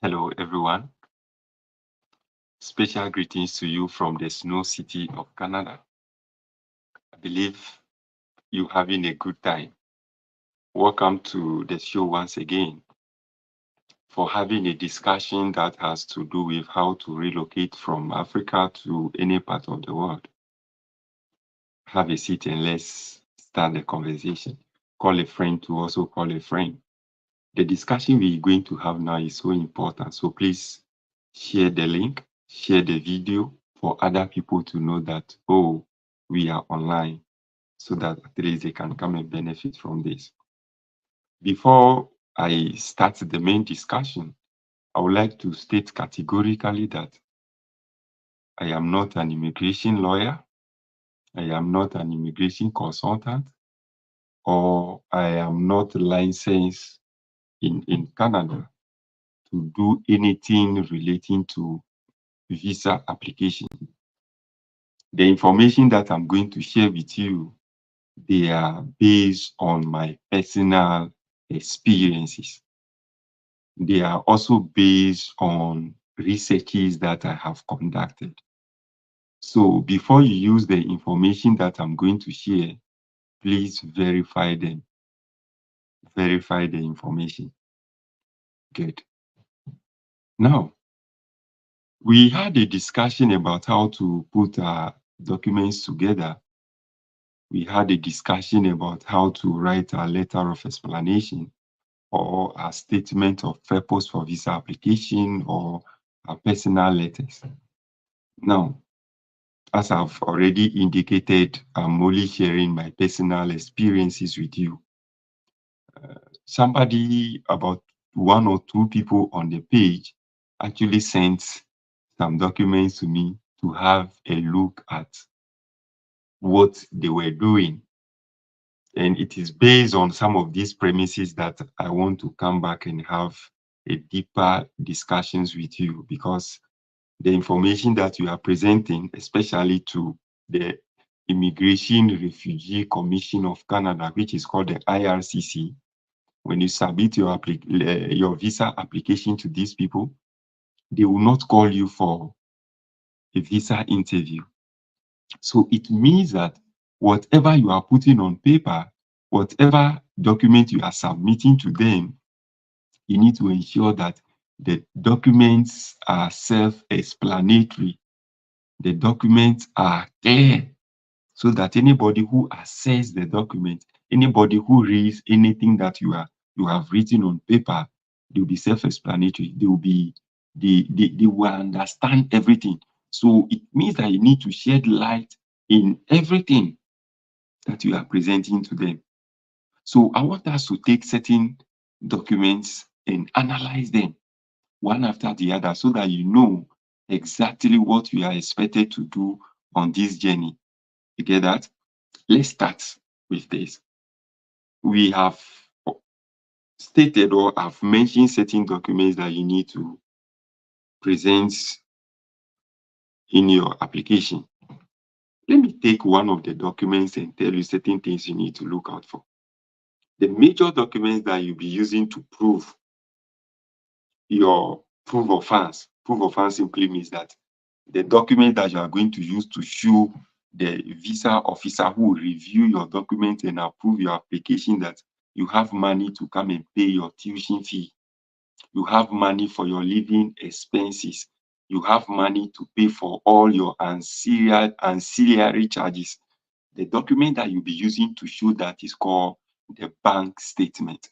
Hello, everyone. Special greetings to you from the snow city of Canada. I believe you're having a good time. Welcome to the show once again for having a discussion that has to do with how to relocate from Africa to any part of the world. Have a seat and let's start the conversation. Call a friend to also call a friend. The discussion we're going to have now is so important. So please share the link, share the video for other people to know that, oh, we are online so that at least they can come and benefit from this. Before I start the main discussion, I would like to state categorically that I am not an immigration lawyer, I am not an immigration consultant, or I am not licensed in Canada to do anything relating to visa application. The information that I'm going to share with you, they are based on my personal experiences. They are also based on researches that I have conducted. So before you use the information that I'm going to share, please verify them. Verify the information. Good. Now, we had a discussion about how to put our documents together. We had a discussion about how to write a letter of explanation or a statement of purpose for visa application or a personal letters. Now, as I've already indicated, I'm only sharing my personal experiences with you. Somebody, about one or two people on the page, actually sent some documents to me to have a look at what they were doing. And it is based on some of these premises that I want to come back and have a deeper discussions with you, because the information that you are presenting, especially to the Immigration Refugee Commission of Canada, which is called the IRCC, when you submit your visa application to these people, they will not call you for a visa interview. So it means that whatever you are putting on paper, whatever document you are submitting to them, you need to ensure that the documents are self-explanatory. The documents are clear so that anybody who accesses the document, anybody who reads anything that you have written on paper, they will be self-explanatory. They will understand everything. So it means that you need to shed light in everything that you are presenting to them. So I want us to take certain documents and analyze them one after the other so that you know exactly what you are expected to do on this journey. You get that? Let's start with this. We have stated or have mentioned certain documents that you need to present in your application. Let me take one of the documents and tell you certain things you need to look out for. The major documents that you'll be using to prove your proof of funds. Proof of funds simply means that the document that you are going to use to show the visa officer who will review your document and approve your application that you have money to come and pay your tuition fee. You have money for your living expenses. You have money to pay for all your ancillary charges. The document that you'll be using to show that is called the bank statement.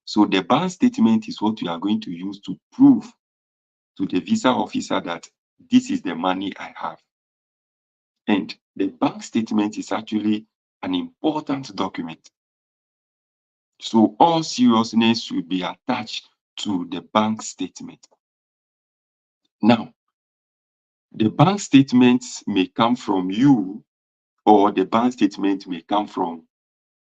So the bank statement is what you are going to use to prove to the visa officer that this is the money I have. And the bank statement is actually an important document. So all seriousness should be attached to the bank statement. Now, the bank statement may come from you, or the bank statement may come from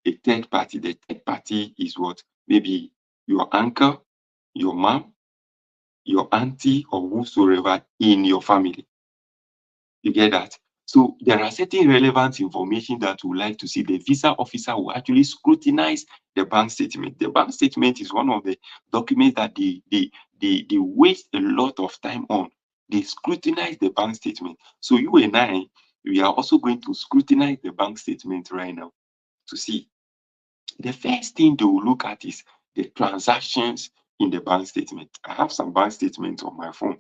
a third party. The third party is what? Maybe your uncle, your mom, your auntie, or whosoever in your family. You get that? So there are certain relevant information that we like to see. The visa officer will actually scrutinize the bank statement. The bank statement is one of the documents that they waste a lot of time on. They scrutinize the bank statement. So you and I, we are also going to scrutinize the bank statement right now to see. The first thing they will look at is the transactions in the bank statement. I have some bank statements on my phone.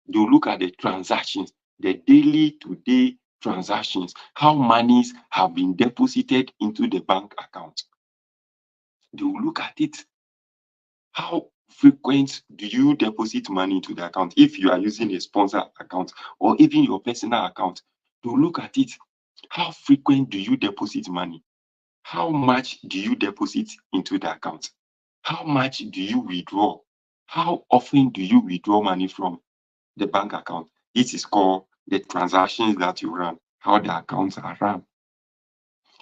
They will look at the transactions, the daily to day transactions, how monies have been deposited into the bank account. They will look at it. How frequent do you deposit money into the account? If you are using a sponsor account or even your personal account, they will look at it. How frequent do you deposit money? How much do you deposit into the account? How much do you withdraw? How often do you withdraw money from the bank account? This is called the transactions that you run, how the accounts are run.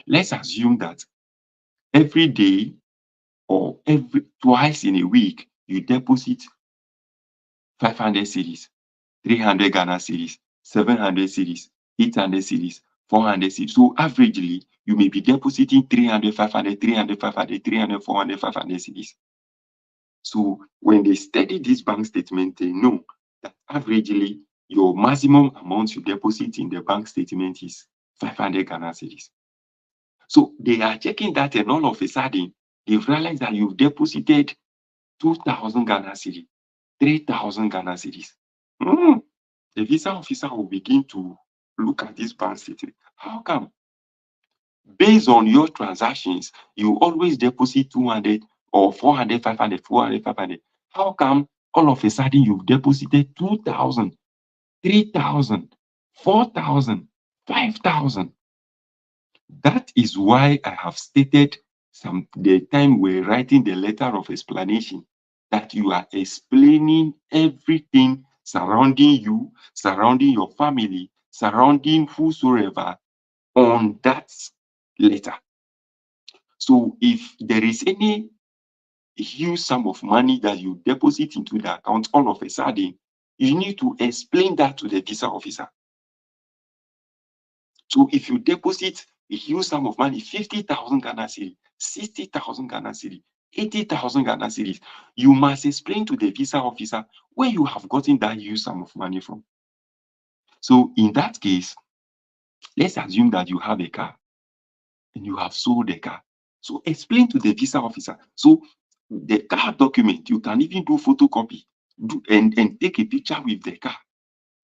Let's assume that every day or twice in a week, you deposit 500 cedis, 300 Ghana cedis, 700 cedis, 800 cedis, 400 cedis. So averagely, you may be depositing 300, 500, 300, 500, 300, 400, 500 cedis. So when they study this bank statement, they know that averagely your maximum amount you deposit in the bank statement is 500 Ghana cedis. So they are checking that, and all of a sudden, they've realized that you've deposited 2,000 Ghana cedis, 3,000 Ghana cedis. The visa officer will begin to look at this bank statement. How come? Based on your transactions, you always deposit 200 or 400, 500, 400, 500. How come all of a sudden you've deposited 2,000, 3,000, 4,000, 5,000? That is why I have stated the time we're writing the letter of explanation that you are explaining everything surrounding you, surrounding your family, surrounding whosoever on that letter. So if there is any huge sum of money that you deposit into the account all of a sudden, you need to explain that to the visa officer. So if you deposit a huge sum of money, 50,000 Ghana cedis, 60,000 Ghana cedis, 80,000 Ghana cedis, you must explain to the visa officer where you have gotten that huge sum of money from. So in that case, let's assume that you have a car and you have sold the car. So explain to the visa officer. So the car document, you can even do photocopy and take a picture with the car.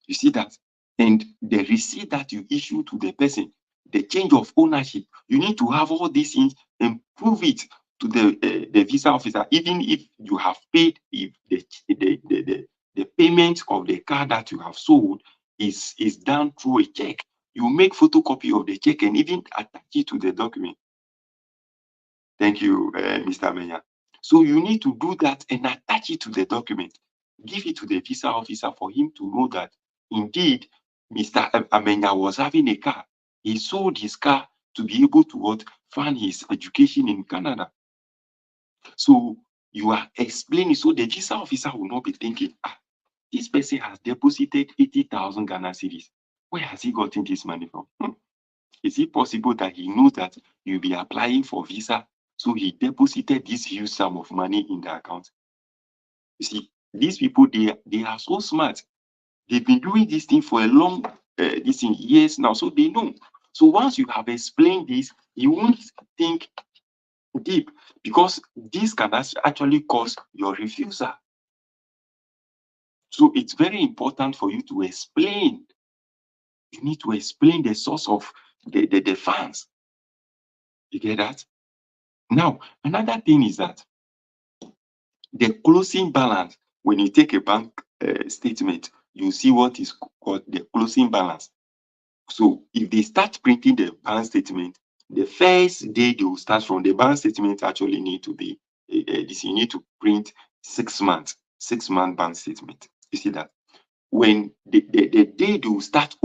You see that? And the receipt that you issue to the person, the change of ownership, you need to have all these things and prove it to the visa officer, even if you have paid, if the payment of the car that you have sold is done through a check. You make photocopy of the check and even attach it to the document. Thank you, Mr. Menya. So you need to do that and attach it to the document. Give it to the visa officer for him to know that indeed Mr. Amenya was having a car. He sold his car to be able to fund his education in Canada. So you are explaining, so the visa officer will not be thinking, this person has deposited 80,000 Ghana cedis. Where has he gotten this money from? Is it possible that he knows that you'll be applying for visa, so he deposited this huge sum of money in the account? You see, these people, they are so smart. They've been doing this thing for a long years now, so they know. So once you have explained this, you won't think deep, because this can actually cause your refusal. So it's very important for you to explain. You need to explain the source of the funds. You get that? Now, another thing is that the closing balance, when you take a bank statement, you see what is called the closing balance. So if they start printing the bank statement, the first day they will start from, the bank statement actually need to be, you need to print 6 months, 6-month bank statement. You see that? When the day they will start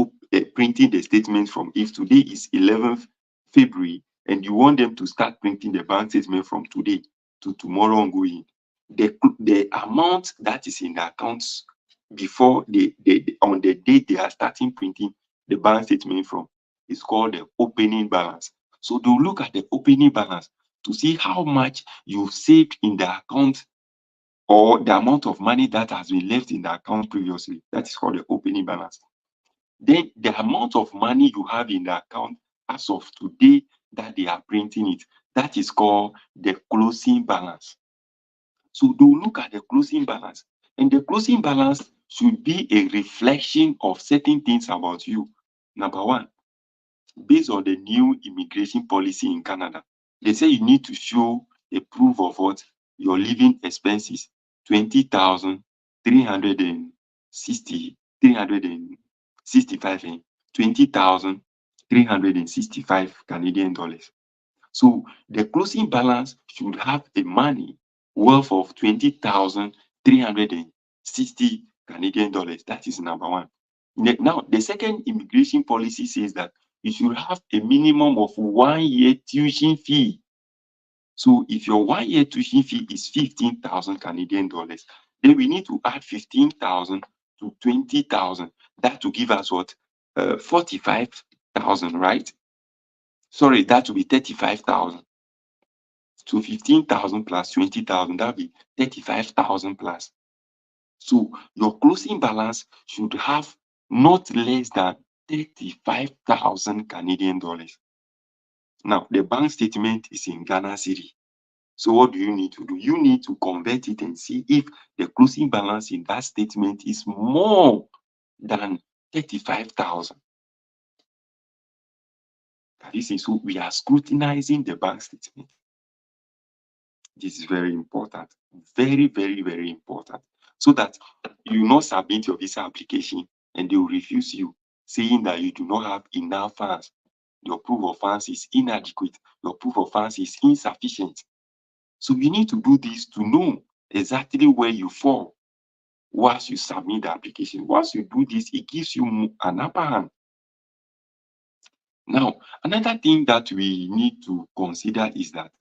printing the statement from, if today is 11th February, and you want them to start printing the bank statement from today to tomorrow ongoing, the amount that is in the accounts before on the day they are starting printing the bank statement from is called the opening balance. So they'll look at the opening balance to see how much you've saved in the account or the amount of money that has been left in the account previously. That is called the opening balance. Then the amount of money you have in the account as of today that they are printing it, that is called the closing balance. So they'll look at the closing balance, and the closing balance should be a reflection of certain things about you. Number one, based on the new immigration policy in Canada, they say you need to show a proof of what your living expenses, 20,360, 365, 20,365 Canadian dollars. So the closing balance should have a money worth of 20,360 Canadian dollars. That is number one. Now, the second immigration policy says that you should have a minimum of 1 year tuition fee. So if your 1 year tuition fee is 15,000 Canadian dollars, then we need to add 15,000 to 20,000. That will give us what? 45,000, right? Sorry, that will be 35,000. So 15,000 plus 20,000, that will be 35,000 plus. So your closing balance should have not less than 35,000 Canadian dollars. Now, the bank statement is in Ghana city. So what do you need to do? You need to convert it and see if the closing balance in that statement is more than 35,000. This is so we are scrutinizing the bank statement. This is very important. Very, very, very important. So that you not submit your visa application and they will refuse you, saying that you do not have enough funds. Your proof of funds is inadequate. Your proof of funds is insufficient. So you need to do this to know exactly where you fall once you submit the application. Once you do this, it gives you an upper hand. Now, another thing that we need to consider is that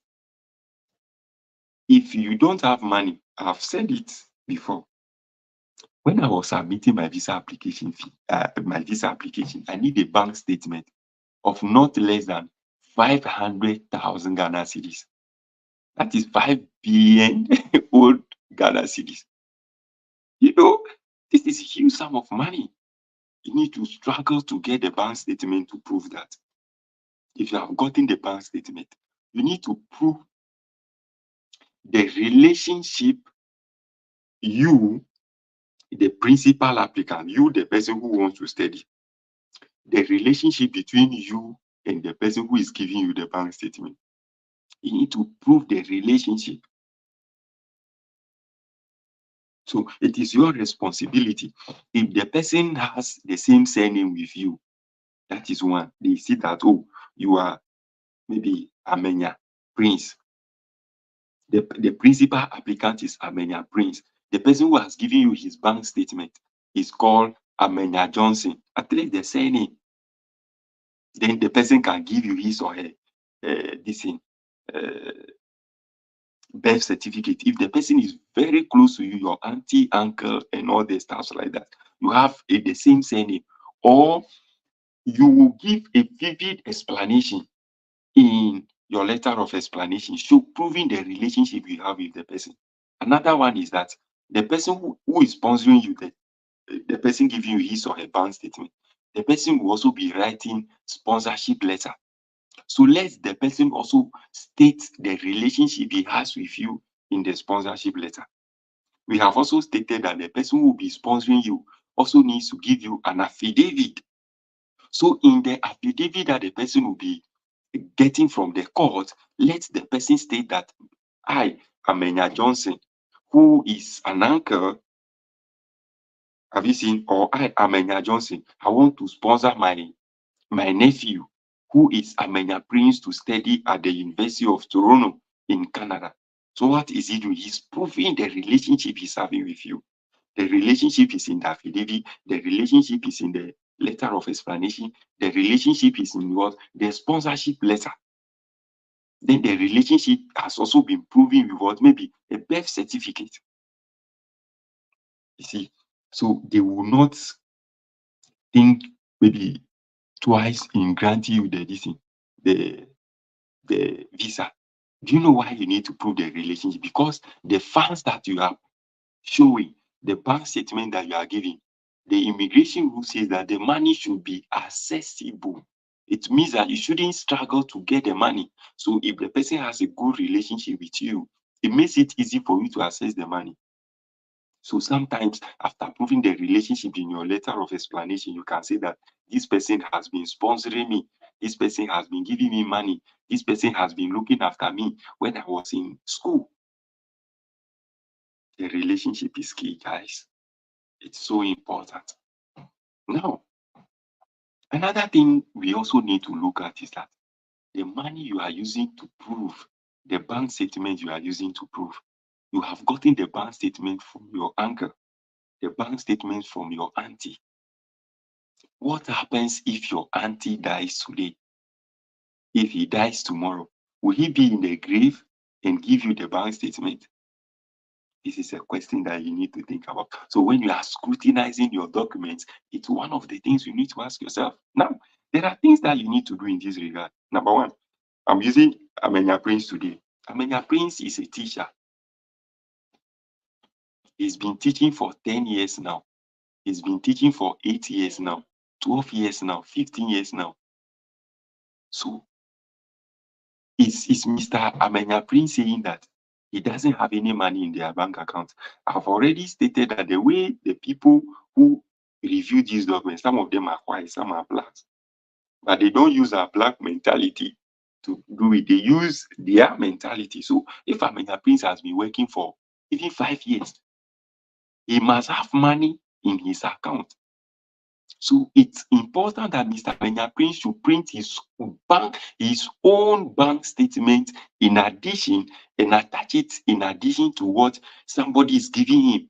if you don't have money, I've said it before. When I was submitting my visa application I need a bank statement of not less than 500,000 Ghana cedis. That is 5 billion old Ghana cedis. You know, this is a huge sum of money. You need to struggle to get the bank statement to prove that. If you have gotten the bank statement, you need to prove the relationship you, the principal applicant, you, the person who wants to study, the relationship between you and the person who is giving you the bank statement. You need to prove the relationship. So it is your responsibility. If the person has the same surname with you, that is one. They see that, oh, you are maybe Amenya Prince. The principal applicant is Amenya Prince. The person who has given you his bank statement is called Amenya Johnson. At least the surname. Then the person can give you his or her birth certificate. If the person is very close to you, your auntie, uncle, and all the stuff like that, you have the same surname, or you will give a vivid explanation in your letter of explanation, proving the relationship you have with the person. Another one is that the person who is sponsoring you, the person giving you his or her bank statement, the person will also be writing sponsorship letter. So let the person also state the relationship he has with you in the sponsorship letter. We have also stated that the person who will be sponsoring you also needs to give you an affidavit. So in the affidavit that the person will be getting from the court, let the person state that I, Amenya Johnson, who is an uncle, have you seen, or I, Amenya Johnson, I want to sponsor my nephew, who is Amenya Prince, to study at the University of Toronto in Canada. So what is he doing? He's proving the relationship he's having with you. The relationship is in the affidavit. The relationship is in the letter of explanation. The relationship is in what? The sponsorship letter. Then the relationship has also been proven with what? Maybe a birth certificate. You see, so they will not think maybe twice in granting you the visa. Do you know why you need to prove the relationship? Because the funds that you are showing, the bank statement that you are giving, the immigration rule says that the money should be accessible. It means that you shouldn't struggle to get the money. So if the person has a good relationship with you, it makes it easy for you to access the money. So sometimes after proving the relationship in your letter of explanation, you can say that this person has been sponsoring me, this person has been giving me money, this person has been looking after me when I was in school. The relationship is key, guys. It's so important. Now, another thing we also need to look at is that the money you are using to prove, the bank statement you are using to prove, you have gotten the bank statement from your uncle, the bank statement from your auntie. What happens if your auntie dies today? If he dies tomorrow, will he be in the grave and give you the bank statement? This is a question that you need to think about. So when you are scrutinizing your documents, it's one of the things you need to ask yourself. Now, there are things that you need to do in this regard. Number one, I'm using Amenya Prince today. Amenya Prince is a teacher. He's been teaching for 10 years now. He's been teaching for 8 years now, 12 years now, 15 years now. So is Mr. Amenya Prince saying that he doesn't have any money in their bank account? I've already stated that the way the people who review these documents, some of them are white, some are black, but they don't use our black mentality to do it. They use their mentality. So if Amenya Prince has been working for even 5 years, he must have money in his account. So it's important that Mr. Amenya Prince should print his own bank statement in addition and attach it in addition to what somebody is giving him.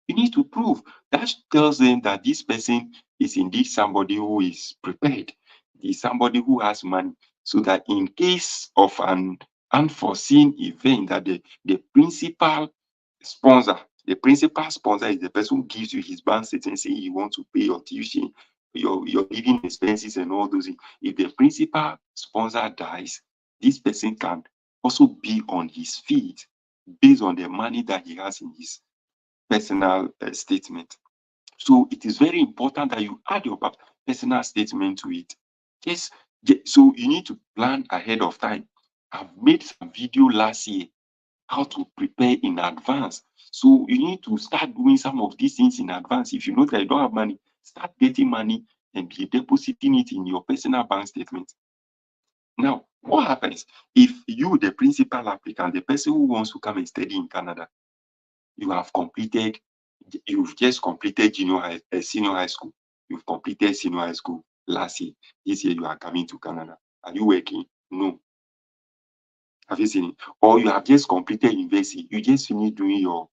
You need to prove. That tells them that this person is indeed somebody who is prepared, is somebody who has money, so that in case of an unforeseen event, that the principal sponsor is the person who gives you his bank statement saying you want to pay your tuition, your living expenses and all those things. If the principal sponsor dies, this person can also be on his feet based on the money that he has in his personal statement. So it is very important that you add your personal statement to it. Yes, so you need to plan ahead of time. I've made some video last year how to prepare in advance. So you need to start doing some of these things in advance. If you know that you don't have money, start getting money and be depositing it in your personal bank statement. Now, what happens if you, the principal applicant, the person who wants to come and study in Canada, you've just completed senior high school. You've completed senior high school last year. This year you are coming to Canada. Are you working? No. Have you seen it? Or you have just completed university. You just finished doing your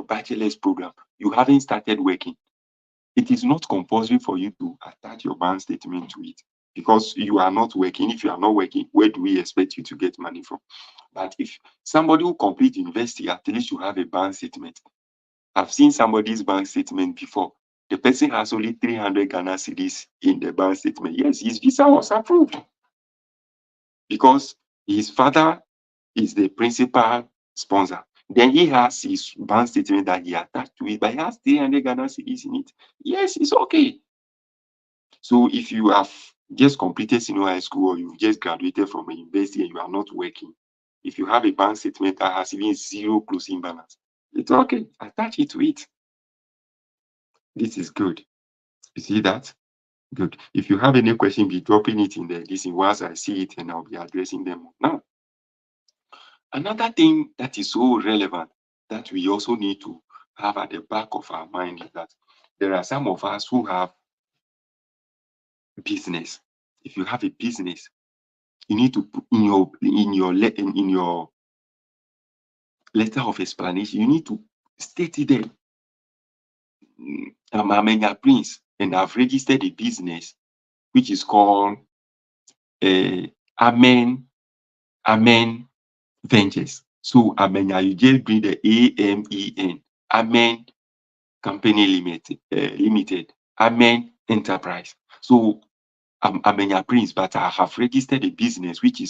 bachelor's program. You haven't started working. It is not compulsory for you to attach your bank statement to it because you are not working. If you are not working, where do we expect you to get money from? But if somebody who completes university, at least you have a bank statement. I've seen somebody's bank statement before. The person has only 300 Ghana cedis in the bank statement. Yes, his visa was approved because his father is the principal sponsor. Then he has his bank statement that he attached to it, but he has 300 Ghana cedis in it. Yes, it's okay. So if you have just completed senior high school or you've just graduated from a university and you are not working, if you have a bank statement that has even 0 closing balance, it's okay. Attach it to it. This is good. You see that? Good. If you have any question, be dropping it in there. Listen, once I see it, and I'll be addressing them now. Another thing that is so relevant that we also need to have at the back of our mind is that there are some of us who have business. If you have a business, you need to put in your letter of explanation, you need to state it there. I'm Amenya Prince, and I've registered a business which is called Amen Ventures. So Amenya, you just bring the AMEN, Amen Company Limited, Amen enterprise. So I'm Amenya Prince, but I have registered a business which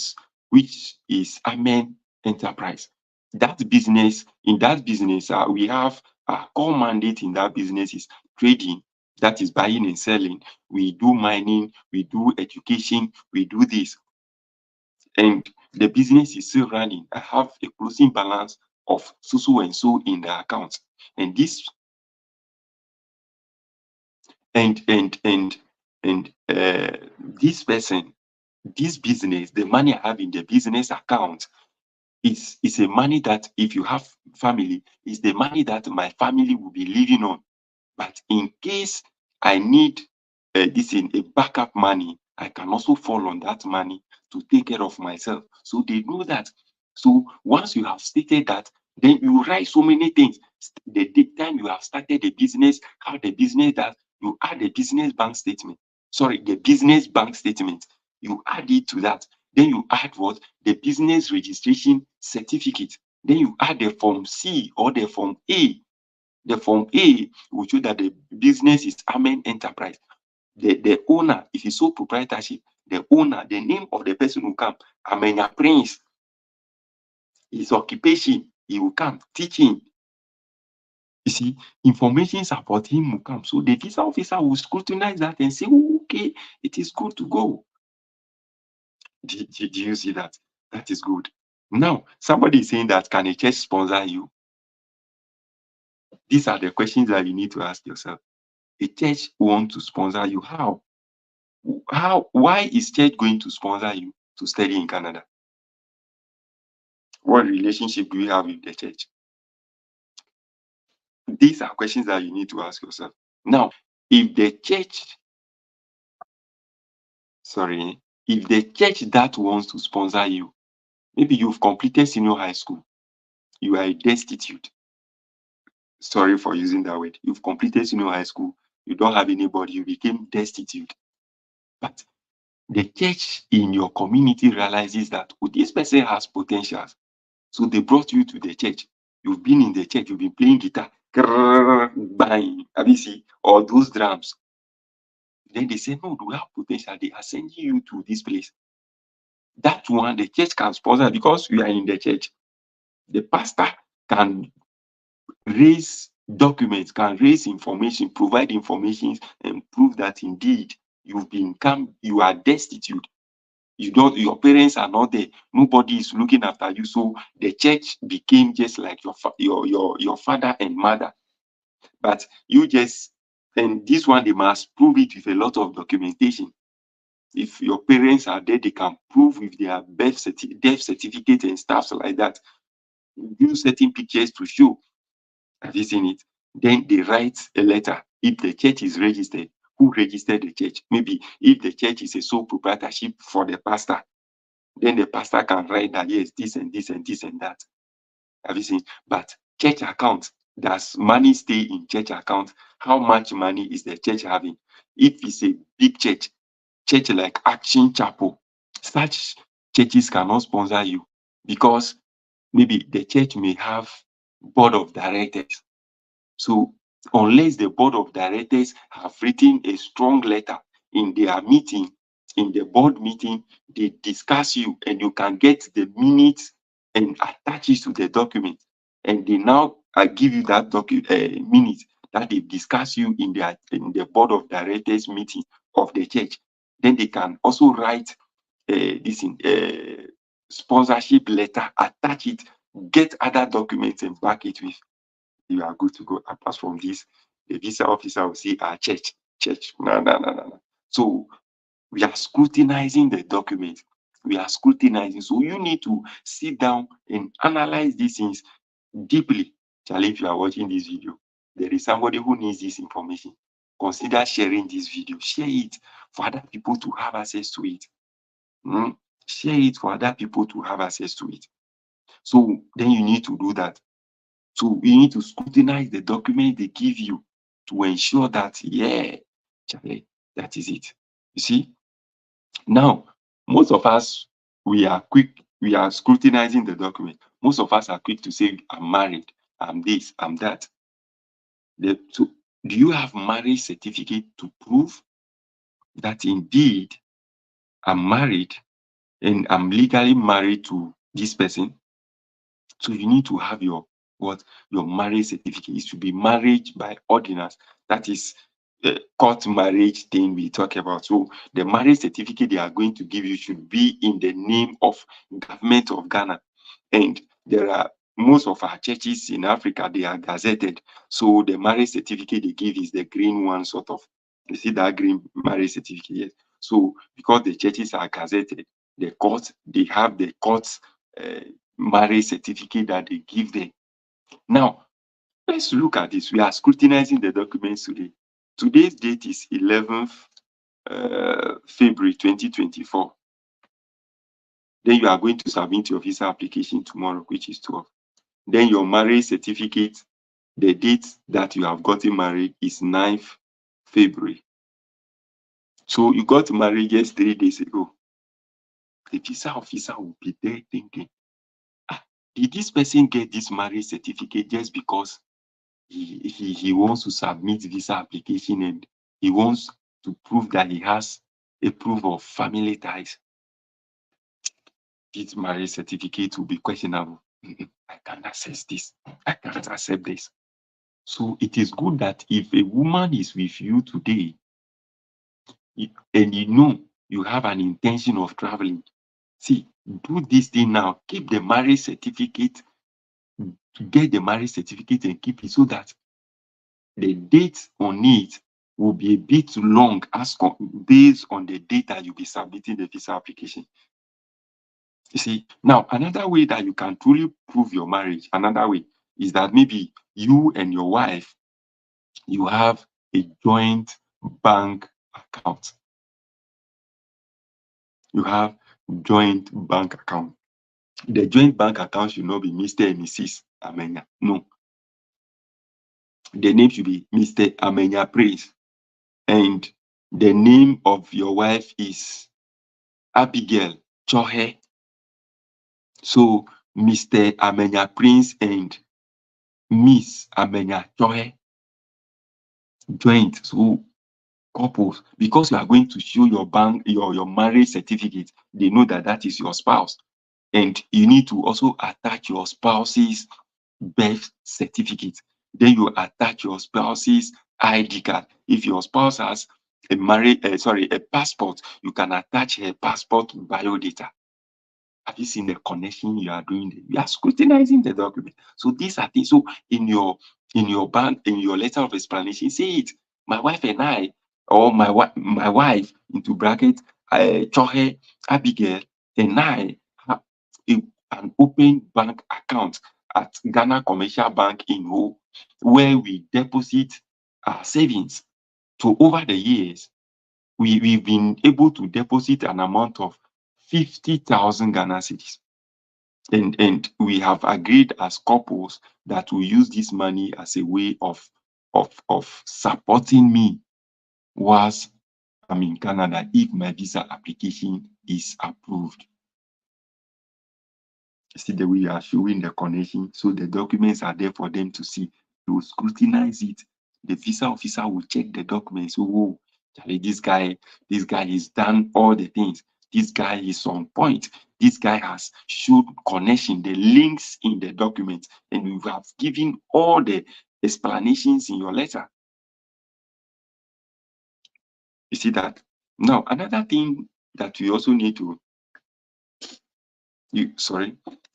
is Amen Enterprise. That business, in that business, we have a core mandate in that business is trading, that is buying and selling. We do mining, we do education, we do this. And the business is still running. I have a closing balance of so and so in the account. And this and this person, this business, the money I have in the business account is a money that, if you have family, is the money that my family will be living on. But in case I need this in a backup money, I can also fall on that money to take care of myself. So they know that. So once you have stated that, then you write so many things. The time you have started the business, how the business does, you add the business bank statement. Sorry, the business bank statement. You add it to that. Then you add what? The business registration certificate. Then you add the form C or the form A. The form A will show that the business is Amen Enterprise. The owner, if it's sole proprietorship, the owner, the name of the person who come, Amenya Prince, his occupation, he will come, teaching. You see, information about him will come. So the visa officer will scrutinize that and say, oh, okay, it is good to go. Do you see that? That is good. Now, somebody is saying that, can a church sponsor you? These are the questions that you need to ask yourself. A church want to sponsor you. How? Why is church going to sponsor you to study in Canada? What relationship do you have with the church? These are questions that you need to ask yourself. Now, if the church that wants to sponsor you, maybe you've completed senior high school, you are destitute. Sorry for using that word. You've completed senior high school, you don't have anybody, you became destitute. But the church in your community realizes that, oh, this person has potentials. So they brought you to the church. You've been in the church, you've been playing guitar, bang, have you seen all those drums? Then they say, no, we have potential. They are sending you to this place. That one, the church can sponsor because you are in the church. The pastor can raise documents, can raise information, provide information, and prove that indeed you are destitute. Your parents are not there. Nobody is looking after you. So the church became just like your father and mother. But and this one, they must prove it with a lot of documentation. If your parents are there, they can prove with their death certificate and stuff like that. Use certain pictures to show. Have you seen it? Then they write a letter. If the church is registered, who registered the church? Maybe if the church is a sole proprietorship for the pastor, then the pastor can write that, yes, this and this and this and that. Have you seen? But church account, does money stay in church account? How much money is the church having? If it's a big church like Action Chapel, such churches cannot sponsor you because maybe the church may have board of directors. So unless the board of directors have written a strong letter in their meeting, in the board meeting, they discuss you and you can get the minutes and attach it to the document. And they now give you that minute that they discuss you in the board of directors meeting of the church. Then they can also write this in sponsorship letter, attach it, get other documents and back it with. You are good to go. Apart from this, the visa officer will say, church. No. So we are scrutinizing the document. We are scrutinizing. So you need to sit down and analyze these things deeply. Charlie, if you are watching this video, there is somebody who needs this information. Consider sharing this video. Share it for other people to have access to it. Share it for other people to have access to it. So then you need to do that. So you need to scrutinize the document they give you to ensure that, yeah, Charlie, that is it. You see? Now, most of us, we are scrutinizing the document. Most of us are quick to say, I'm married, I'm this, I'm that. So Do you have marriage certificate to prove that indeed I'm married and I'm legally married to this person? So you need to have your marriage certificate. It should be marriage by ordinance. That is the court marriage thing we talk about. So the marriage certificate they are going to give you should be in the name of government of Ghana. And there are most of our churches in Africa, they are gazetted. So the marriage certificate they give is the green one, sort of. You see that green marriage certificate? Yes. So because the churches are gazetted, the court, they have the court's marriage certificate that they give them. Now, let's look at this. We are scrutinizing the documents today. Today's date is 11th February 2024. Then you are going to submit your visa application tomorrow, which is 12. Then your marriage certificate, the date that you have gotten married is 9th February. So you got married just 3 days ago. The visa officer will be there thinking, did this person get this marriage certificate just because he wants to submit visa application and he wants to prove that he has a proof of family ties? This marriage certificate will be questionable. I can't access this. I can't accept this. So it is good that if a woman is with you today and you know you have an intention of traveling, see, do this thing now. Keep the marriage certificate, get the marriage certificate and keep it so that the date on it will be a bit long based on the date that you'll be submitting the visa application. You see, now another way that you can truly prove your marriage, another way is that maybe you and your wife, you have a joint bank account. You have joint bank account. The joint bank account should not be Mr. and Mrs. Amenya. No. The name should be Mr. Amenya Prince. And the name of your wife is Abigail Chohe. So Mr. Amenya Prince and Miss Amenya Chohe joint. So couples, because you are going to show your bank your marriage certificate, they know that that is your spouse. And you need to also attach your spouse's birth certificate. Then you attach your spouse's ID card. If your spouse has a passport, you can attach her passport biodata. Have you seen the connection you are doing? You are scrutinizing the document. So these are things. So in your letter of explanation, say it. My wife and I, or my wife into bracket, Chohe Abigail, and I have an open bank account at Ghana Commercial Bank in Ho, where we deposit our savings. So over the years, we've been able to deposit an amount of 50,000 Ghana cedis. And we have agreed as couples that we use this money as a way of supporting me whilst I'm in Canada if my visa application is approved. See the way you are showing the connection. So the documents are there for them to see. They will scrutinize it. The visa officer will check the documents. Oh, Charlie, this guy has done all the things. This guy is on point. This guy has showed connection, the links in the document, and we have given all the explanations in your letter. You see that? Now, another thing that we also need to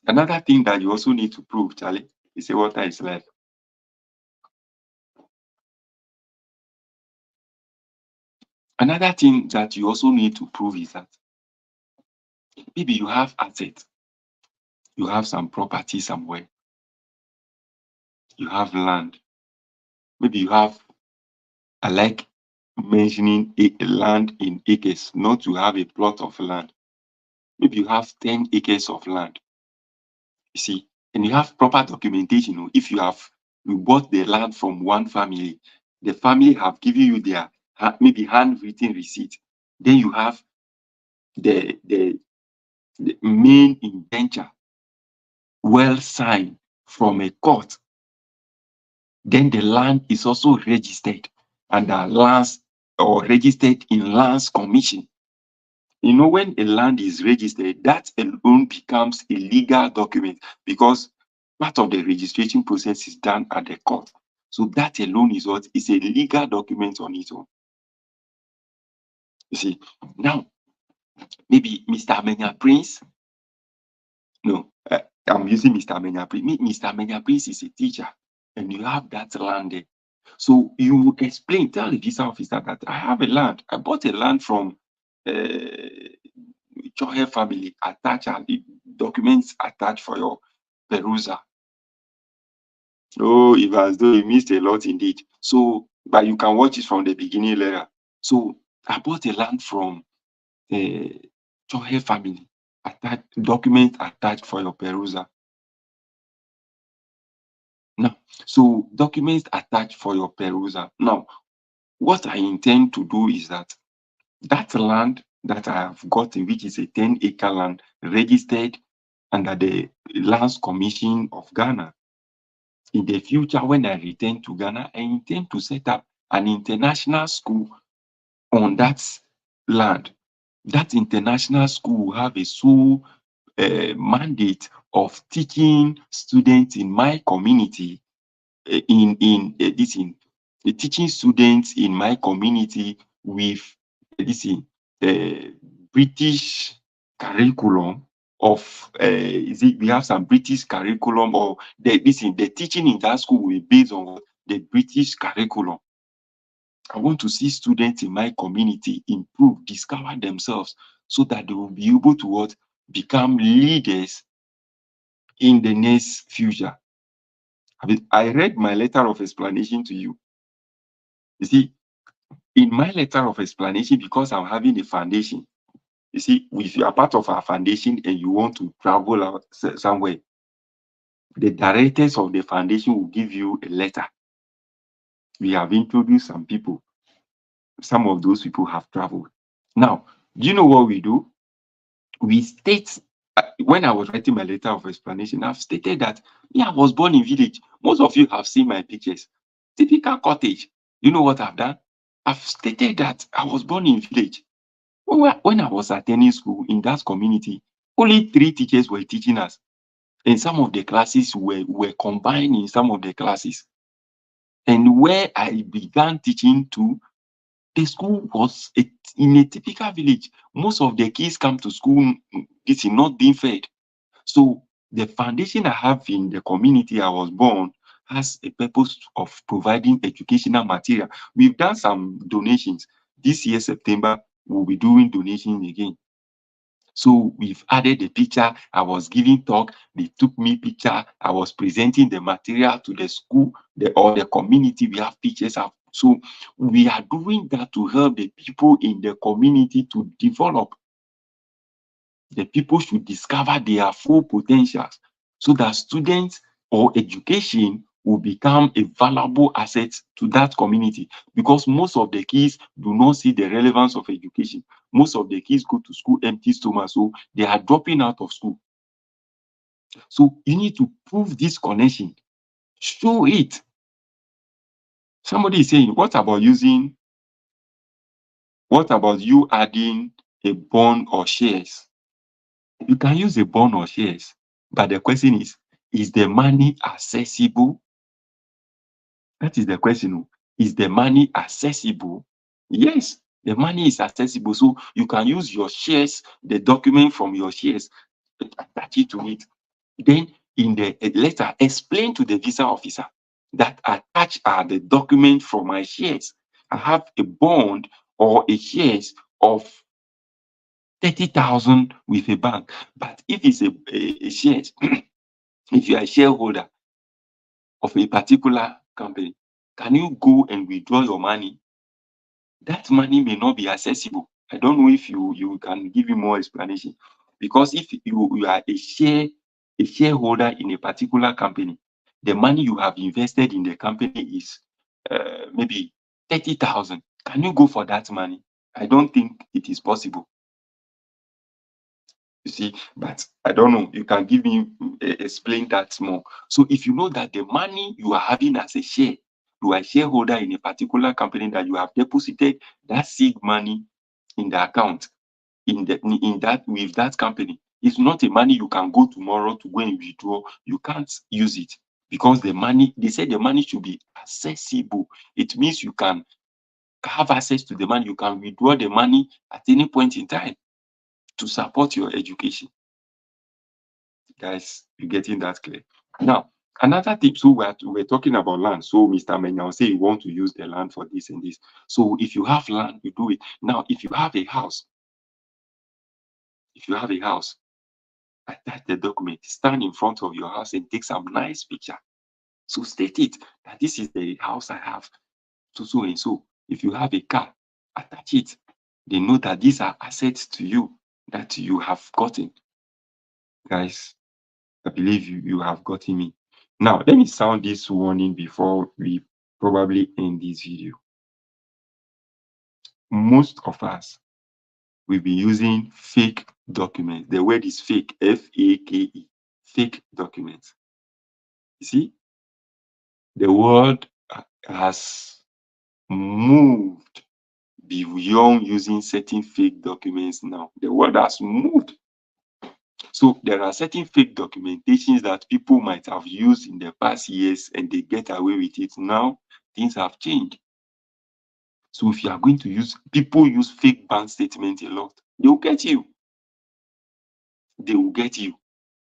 another thing that you also need to prove, Charlie, is a water is life. Another thing that you also need to prove is that maybe you have assets, you have some property somewhere, you have land. Maybe you have, I like mentioning land in acres, not to have a plot of land. Maybe you have 10 acres of land, you see, and you have proper documentation. If you bought the land from one family, the family have given you their maybe handwritten receipt. Then you have the main indenture well signed from a court. Then the land is also registered under lands or registered in lands commission. You know, when a land is registered, that alone becomes a legal document because part of the registration process is done at the court. So that alone is what is a legal document on its own. You see, now maybe Mr. Amenya Prince. No, I'm using Mr. Amenya Prince. Mr. Amenya Prince is a teacher, and you have that land there. So you explain, tell the visa officer that I have a land. I bought a land from Chohe family. Attach the documents attached for your perusal. Oh, if as though you missed a lot indeed. So, but you can watch it from the beginning later. So I bought a land from Chohe family. Document attached for your perusal. Now, so documents attached for your perusal. Now, what I intend to do is that land that I have gotten, which is a 10-acre land registered under the Lands Commission of Ghana, in the future, when I return to Ghana, I intend to set up an international school on that land. That international school will have a sole mandate of teaching students in my community teaching students in my community with British curriculum of we have some British curriculum or the teaching in that school will be based on the British curriculum. I want to see students in my community improve, discover themselves so that they will be able to what become leaders in the next future. I read my letter of explanation to you. You see, in my letter of explanation, because I'm having a foundation, you see, if you are part of our foundation and you want to travel out somewhere, the directors of the foundation will give you a letter. We have introduced some people. Some of those people have traveled. Now, do you know what we do? We state, when I was writing my letter of explanation, I've stated that I was born in village. Most of you have seen my pictures. Typical cottage. You know what I've done? I've stated that I was born in village. When I was attending school in that community, only 3 teachers were teaching us. And some of the classes were combined in some of the classes. And where I began teaching to, the school was in a typical village. Most of the kids come to school, this is not being fed. So the foundation I have in the community I was born has a purpose of providing educational material. We've done some donations. This year, September, we'll be doing donations again. So we've added the picture. I was giving talk. They took me picture. I was presenting the material to the school or the community. We have pictures. So we are doing that to help the people in the community to develop. The people should discover their full potentials so that students or education will become a valuable asset to that community, because most of the kids do not see the relevance of education. Most of the kids go to school empty stomach, so they are dropping out of school. So you need to prove this connection, show it. Somebody is saying, what about you adding a bond or shares? You can use a bond or shares, but the question is the money accessible? That is the question. Is the money accessible? Yes, the money is accessible. So you can use your shares, the document from your shares, attach it to it. Then in the letter, explain to the visa officer that attached are the document from my shares. I have a bond or a shares of 30,000 with a bank. But if it's a shares, if you are a shareholder of a particular company, can you go and withdraw your money? That money may not be accessible. I don't know if you can give me more explanation. Because if you are a shareholder in a particular company, the money you have invested in the company is maybe 30,000. Can you go for that money? I don't think it is possible. You see, but I don't know. You can give me explain that more. So if you know that the money you are having as a share, you are a shareholder in a particular company that you have deposited that seed money in the account in that with that company. It's not a money you can go tomorrow to go and withdraw. You can't use it because the money, they said the money should be accessible. It means you can have access to the money. You can withdraw the money at any point in time to support your education. Guys, you getting that clear? Now, another tip, so we're talking about land. So Mr. Menya will say you want to use the land for this and this. So if you have land, you do it. Now, if you have a house, attach the document, stand in front of your house and take some nice picture. So state it that this is the house I have, so and so. If you have a car, attach it. They know that these are assets to you that you have gotten. Guys, I believe you have gotten me. Now, let me sound this warning before we probably end this video. Most of us will be using fake documents. The word is fake, F-A-K-E, fake documents. You see, the world has moved beyond using certain fake documents now. The world has moved. So there are certain fake documentations that people might have used in the past years and they get away with it. Now things have changed. So if you are going to use, people use fake bank statements a lot. They will get you. They will get you.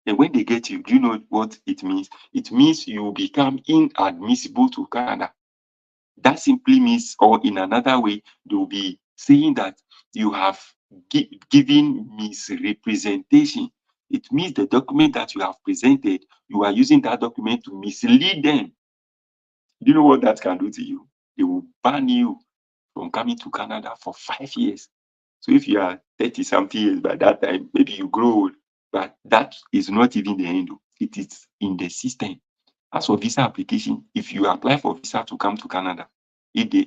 And when they get you, do you know what it means? It means you will become inadmissible to Canada. That simply means, or in another way, they will be saying that you have given misrepresentation. It means the document that you have presented, you are using that document to mislead them. Do you know what that can do to you? They will ban you from coming to Canada for 5 years. So if you are 30 something years by that time, maybe you grow old, but that is not even the end. It is in the system. As for visa application, if you apply for visa to come to Canada, if they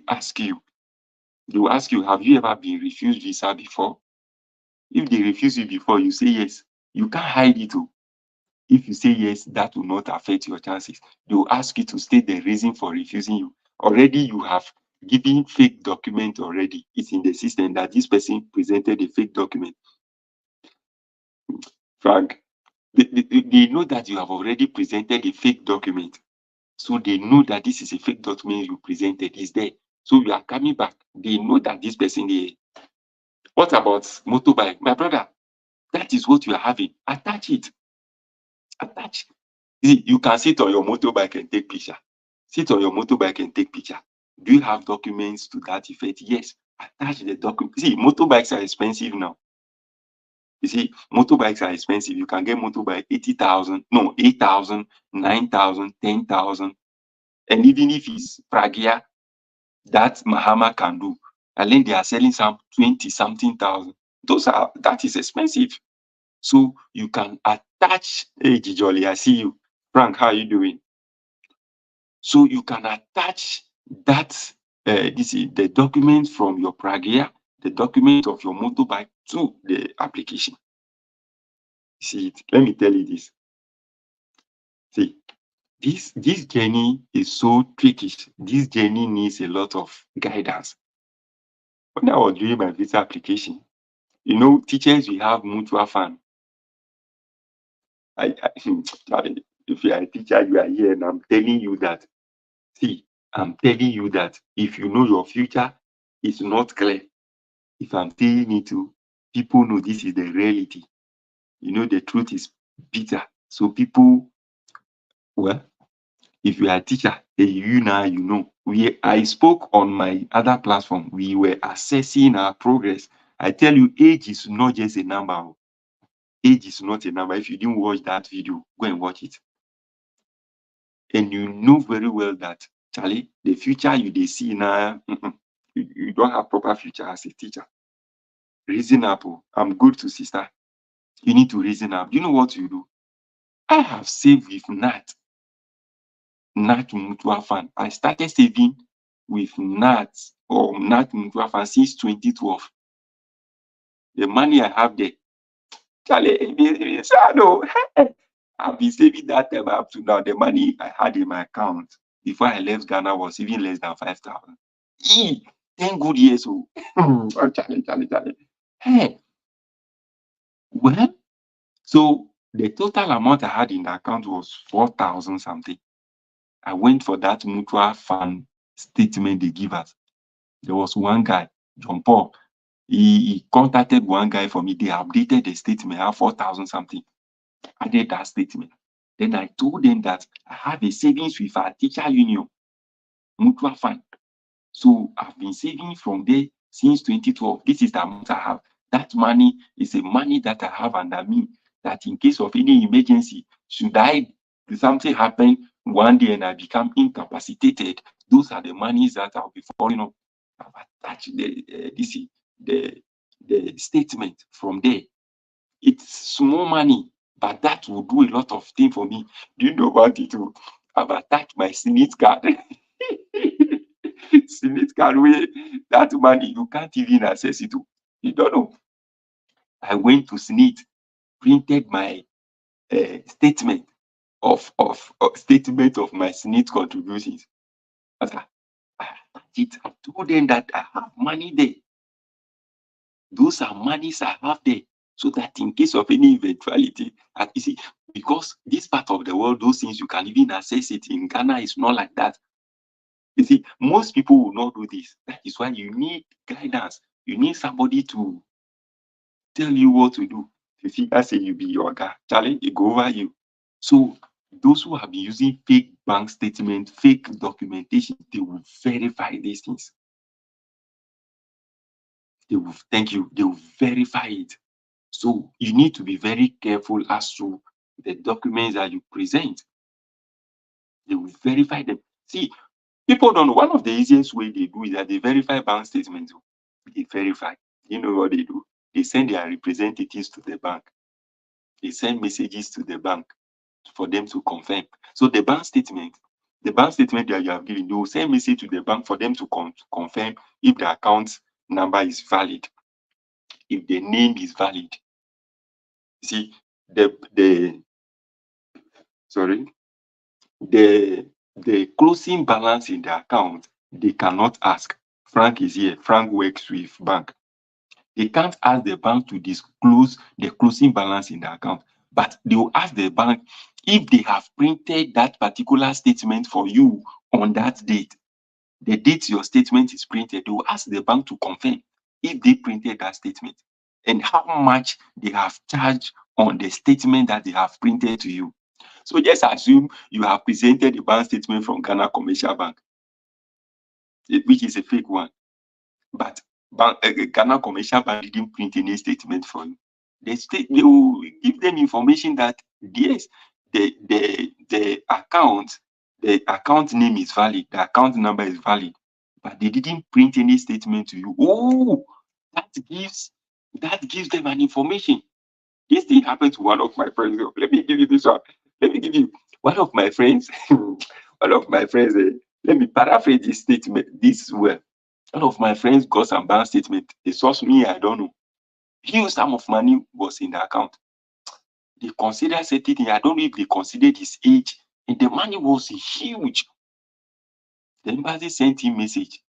will ask you, have you ever been refused visa before? If they refuse you before, you say yes. You can't hide it. If you say yes, that will not affect your chances. They will ask you to state the reason for refusing you. Already you have given fake document already. It's in the system that this person presented a fake document. Frank, they know that you have already presented a fake document. So they know that this is a fake document you presented. Is there. So you are coming back. They know that this person is. What about motorbike? My brother, that is what you are having. Attach it. Attach. See, you can sit on your motorbike and take picture. Sit on your motorbike and take picture. Do you have documents to that effect? Yes. Attach the document. See, motorbikes are expensive now. You see, motorbikes are expensive. You can get motorbike 80,000, no, 8,000, 9,000, 10,000. And even if it's Pragia, that Mahama can do. And then they are selling some 20 something thousand. That is expensive. So you can attach, hey Jijoli, I see you. Frank, how are you doing? So you can attach that, this is the document from your Pragia, the document of your motorbike to the application. See it. Let me tell you this. See, this journey is so tricky. This journey needs a lot of guidance. When I was doing my visa application, you know, teachers, we have mutual fund. If you are a teacher, you are here, and I'm telling you that. See, I'm telling you that if you know your future is not clear, if I'm saying it to people, know this is the reality. You know, the truth is bitter. So people, well, if you are a teacher, you now you know. I spoke on my other platform. We were assessing our progress. I tell you, age is not just a number. Age is not a number. If you didn't watch that video, go and watch it. And you know very well that, Charlie, the future you see now, you don't have proper future as a teacher. Reason up. I'm good to sister. You need to reason up. You know what you do? I have saved with NAT Mutual Fund. I started saving with NAT Mutual Fund since 2012. The money I have there, Charlie, it's sad, oh. I've been saving that time up to now. The money I had in my account before I left Ghana was even less than 5,000. 10 good years, oh. Oh, Charlie. Hey, well, so the total amount I had in the account was 4,000 something. I went for that mutual fund statement they give us. There was one guy, John Paul. He contacted one guy for me. They updated the statement. I have 4,000 something. I did that statement. Then I told them that I have a savings with our teacher union mutual fund. So I've been saving from there since 2012. This is the amount I have. That money is a money that I have under me. That in case of any emergency, should something happen one day and I become incapacitated, those are the monies that I'll be following up. I've attached the statement from there. It's small money, but that will do a lot of things for me. Do you know what it will? I've attached my Senate card. Senate card where that money you can't even access it. You don't know. I went to Senate, printed my statement of statement of my Senate contributions. I told them that I have money there. Those are monies I have there, so that in case of any eventuality, you see, because this part of the world, those things you can even access it. In Ghana, it's not like that. You see, most people will not do this. That is why you need guidance. You need somebody to tell you what to do. You see, I say you be your guy, Charlie, it go over you. So those who have been using fake bank statement, fake documentation, they will verify these things. They will verify it. So you need to be very careful as to the documents that you present. They will verify them. See, people don't know. One of the easiest way they do is that they verify bank statements. They verify. You know what they do? They send their representatives to the bank. They send messages to the bank for them to confirm. So the bank statement that you have given, they will send message to the bank for them to confirm if the account number is valid, if the name is valid. See, the closing balance in the account, they cannot ask. Frank is here. Frank works with bank. They can't ask the bank to disclose the closing balance in the account, but they will ask the bank if they have printed that particular statement for you on that date. The date your statement is printed, they will ask the bank to confirm if they printed that statement and how much they have charged on the statement that they have printed to you. So just assume you have presented a bank statement from Ghana Commercial Bank, which is a fake one, but Ghana Commercial Bank didn't print any statement for you. They will give them information that yes, the account name is valid, the account number is valid, but they didn't print any statement to you. Oh, that gives them an information. This thing happened to one of my friends. Let me give you this one. Let me give you one of my friends. Let me paraphrase this statement. This well. One of my friends got some bank statement. They sourced me, I don't know. Huge sum of money was in the account. They considered certain things. I don't know if they considered his age, and the money was huge. The embassy sent him message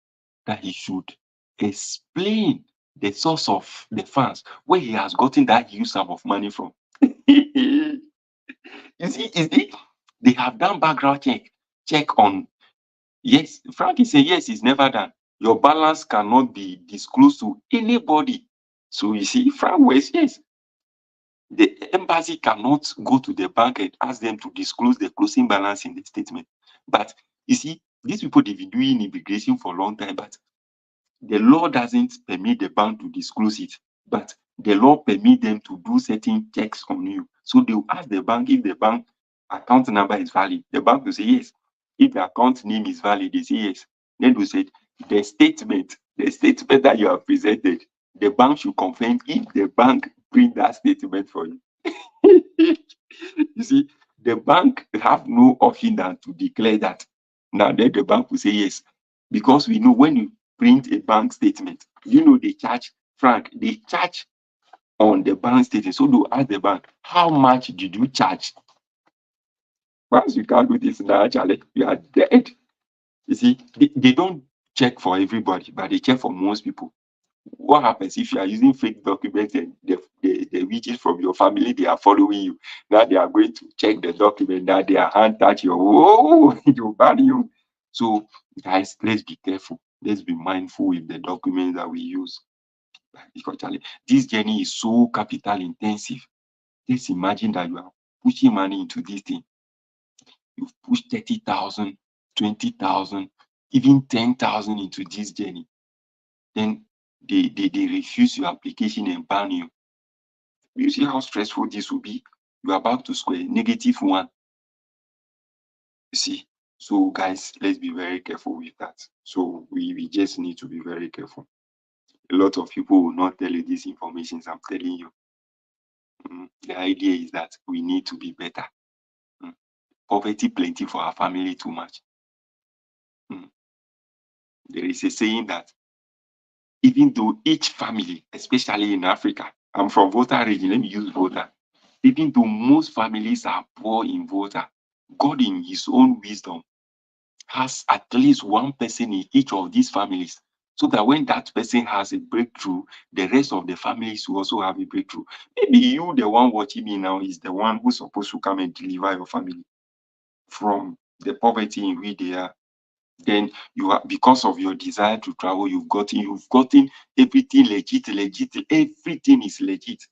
that he should explain the source of the funds where he has gotten that huge sum of money from. You see, they have done background check on. Yes, Frank is saying yes, it's never done. Your balance cannot be disclosed to anybody. So you see, Frank West, yes, the embassy cannot go to the bank and ask them to disclose the closing balance in the statement. But you see, these people, they've been doing immigration for a long time, but the law doesn't permit the bank to disclose it. But the law permits them to do certain checks on you. So they will ask the bank if the bank account number is valid. The bank will say yes. If the account name is valid, they say yes. Then they say the statement that you have presented, the bank should confirm if the bank print that statement for you. You see, the bank have no option than to declare that. Now then the bank will say yes. Because we know when you print a bank statement, they charge, Frank, they charge on the bank statement. So they'll ask the bank, how much did you charge? Once you can't do this now, Charlie, you are dead. You see, they don't check for everybody, but they check for most people. What happens if you are using fake documents and the witches from your family, they are following you? Now they are going to check the document, now their hand touch your, oh, you ban you. So guys, let's be careful. Let's be mindful with the documents that we use. Because Charlie, this journey is so capital intensive. Just imagine that you are pushing money into this thing. You've pushed 30,000, 20,000, even 10,000 into this journey. Then they refuse your application and ban you. You see how stressful this will be? You are about to score -1. You see? So guys, let's be very careful with that. So we just need to be very careful. A lot of people will not tell you these information. I'm telling you. The idea is that we need to be better. Poverty plenty for our family too much. There is a saying that even though each family, especially in Africa, I'm from Volta region, let me use Volta. Even though most families are poor in Volta, God in his own wisdom has at least one person in each of these families, so that when that person has a breakthrough, the rest of the families will also have a breakthrough. Maybe you, the one watching me now, is the one who's supposed to come and deliver your family from the poverty in which they are. Then you are, because of your desire to travel, you've gotten everything legit, everything is legit.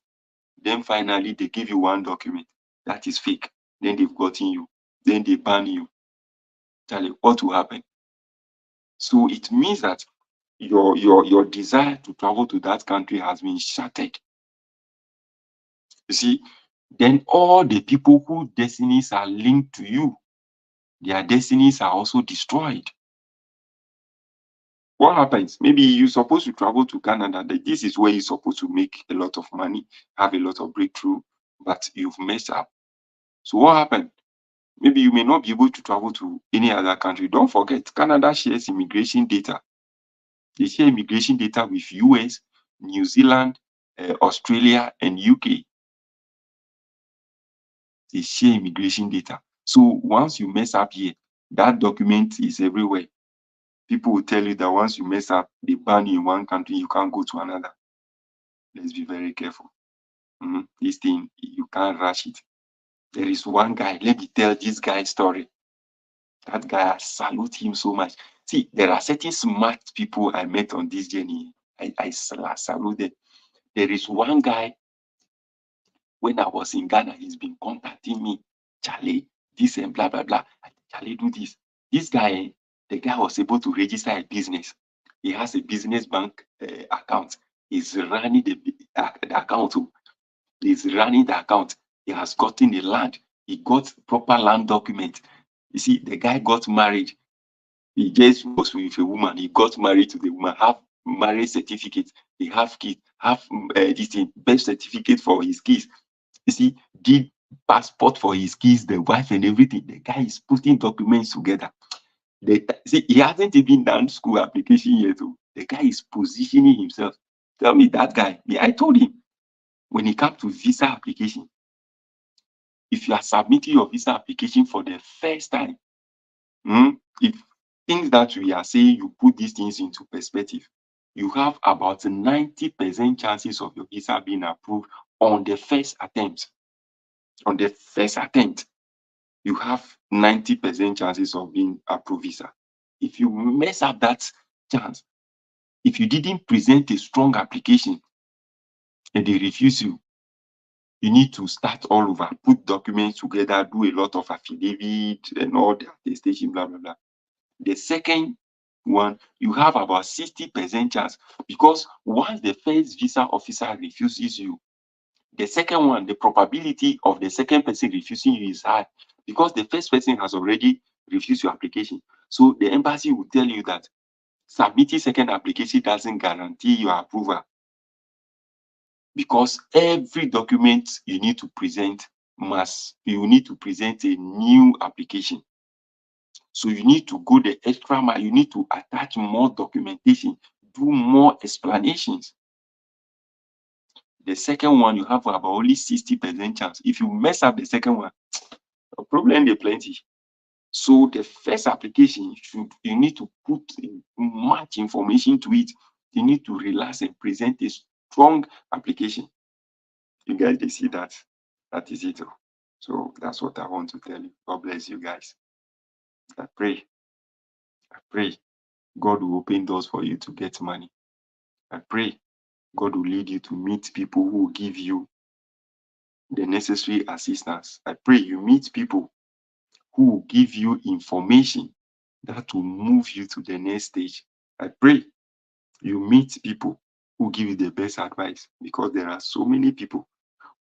Then finally they give you one document that is fake. Then they've gotten you. Then they ban you. Charlie, what will happen? So it means that your desire to travel to that country has been shattered. You see, then all the people whose destinies are linked to you, their destinies are also destroyed. What happens? Maybe you're supposed to travel to Canada. This is where you're supposed to make a lot of money, have a lot of breakthrough, but you've messed up. So what happened? Maybe you may not be able to travel to any other country. Don't forget, Canada shares immigration data. They share immigration data with US, New Zealand, Australia, and UK. They share immigration data. So once you mess up here, that document is everywhere. People will tell you that once you mess up, they ban you in one country, you can't go to another. Let's be very careful. This thing, you can't rush it. There is one guy, let me tell this guy's story. That guy, I salute him so much. See, there are certain smart people I met on this journey. I salute them. There is one guy, when I was in Ghana, he's been contacting me. Charlie, this and blah, blah, blah. Charlie, do this. This guy, the guy was able to register a business. He has a business bank account. He's running the account. He's running the account. He has gotten a land. He got proper land document. You see, the guy got married. He just was with a woman. He got married to the woman, have marriage certificate. They have kids, have this thing, birth certificate for his kids. You see, did passport for his kids, the wife, and everything. The guy is putting documents together. See, he hasn't even done school application yet. The guy is positioning himself. Tell me that guy. I told him when it comes to visa application, if you are submitting your visa application for the first time, if things that we are saying, you put these things into perspective, you have about 90% chances of your visa being approved on the first attempt. On the first attempt, you have 90% chances of being approved visa. If you mess up that chance, if you didn't present a strong application and they refuse you, you need to start all over, put documents together, do a lot of affidavit and all the attestation, blah, blah, blah. The second one, you have about 60% chance, because once the first visa officer refuses you, the second one, the probability of the second person refusing you is high, because the first person has already refused your application. So the embassy will tell you that submitting second application doesn't guarantee your approval, because every document you need to present you need to present a new application. So you need to go the extra mile. You need to attach more documentation, do more explanations. The second one, you have about only 60% chance. If you mess up the second one, the problem is plenty. So the first application, you need to put much information to it. You need to relax and present a strong application. You guys, they see that. That is it. So that's what I want to tell you. God bless you guys. I pray God will open doors for you to get money. I pray God will lead you to meet people who will give you the necessary assistance. I pray you meet people who will give you information that will move you to the next stage. I pray you meet people who give you the best advice, because there are so many people.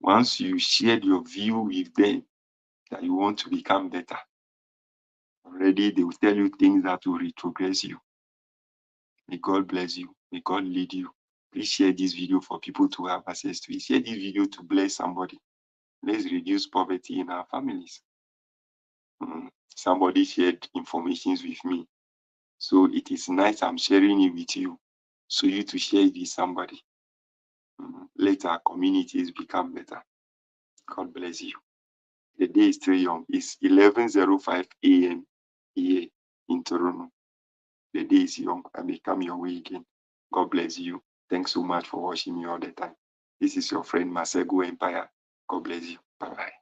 Once you shared your view with them that you want to become better, already they will tell you things that will retrogress you. May God bless you. May God lead you. Please share this video for people to have access to it. Share this video to bless somebody. Let's reduce poverty in our families. Somebody shared informations with me. So it is nice I'm sharing it with you, so you to share it with somebody. Let our communities become better. God bless you. The day is still young. It's 11:05 a.m. here in Toronto. The day is young. I may come your way again. God bless you. Thanks so much for watching me all the time. This is your friend Masego Empire. God bless you. Bye-bye.